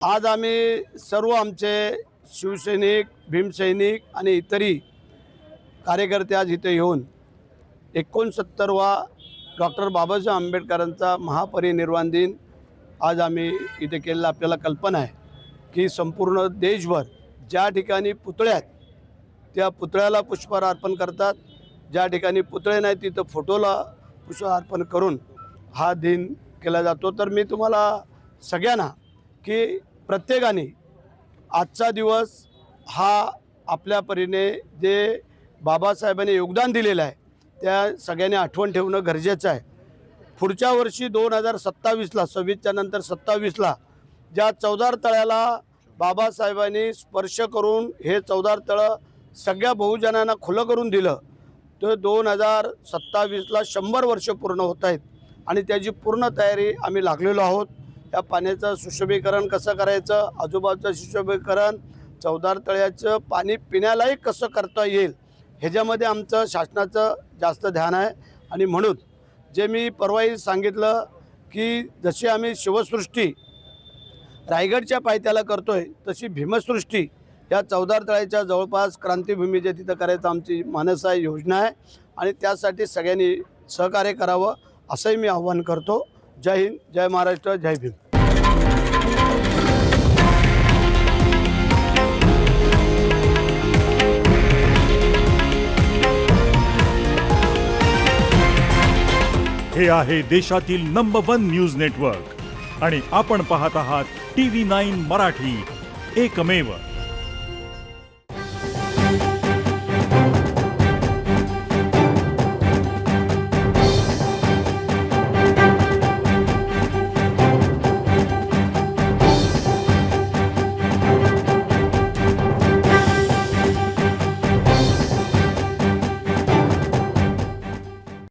आज आम्ही सर्व आमचे शिवसैनिक, भीमसैनिक आणि इतरही कार्यकर्ते आज इथे येऊन 69वा डॉक्टर बाबासाहेब आंबेडकरांचा महापरिनिर्वाण दिन आज आम्ही इथे केलेला। आपल्याला कल्पना आहे की संपूर्ण देशभर ज्या ठिकाणी पुतळे आहेत त्या पुतळ्याला पुष्पहार अर्पण करतात, ज्या ठिकाणी पुतळे नाही तिथं फोटोला पुष्पहार अर्पण करून हा दिन केला जातो। तर मी तुम्हाला सगळ्यांना की प्रत्येकाने आजचा दिवस हा आपल्या परीने जे बाबासाहेबांनी योगदान दिलेलं आहे त्या सगळ्यांनी आठवण ठेवणं गरजेचं आहे। पुढच्या वर्षी 2027ला 26च्या नंतर 27ला ज्या चवदार तळ्याला बाबासाहेबांनी स्पर्श करून हे चवदार तळं सगळ्या बहुजनांना खुलं करून दिलं, तर 2027ला 100 वर्ष पूर्ण होत आहेत आणि त्याची पूर्ण तयारी आम्ही लागलेलो आहोत। या पाण्याचं सुशोभीकरण कसं करायचं, आजूबाजूचं सुशोभीकरण, चवदार तळ्याचं पाणी पिण्यालायक कसं करता येईल ह्याच्यामध्ये आमचं शासनाचं जास्त ध्यान आहे। आणि म्हणून जे मी परवाही सांगितलं की जशी आम्ही शिवसृष्टी रायगडच्या पायथ्याला करतोय तशी भीमसृष्टी या चवदार तळ्याच्या जवळपास क्रांतीभूमीच्या तिथं करायचं आमची मानस आहे, योजना आहे आणि त्यासाठी सगळ्यांनी सहकार्य करावं असंही मी आव्हान करतो। जय हिंद, जय महाराष्ट्र, जय भीम। हे आहे देशातील नंबर 1 न्यूज नेटवर्क आणि आपण पाहत आहात TV9 मराठी, एकमेव।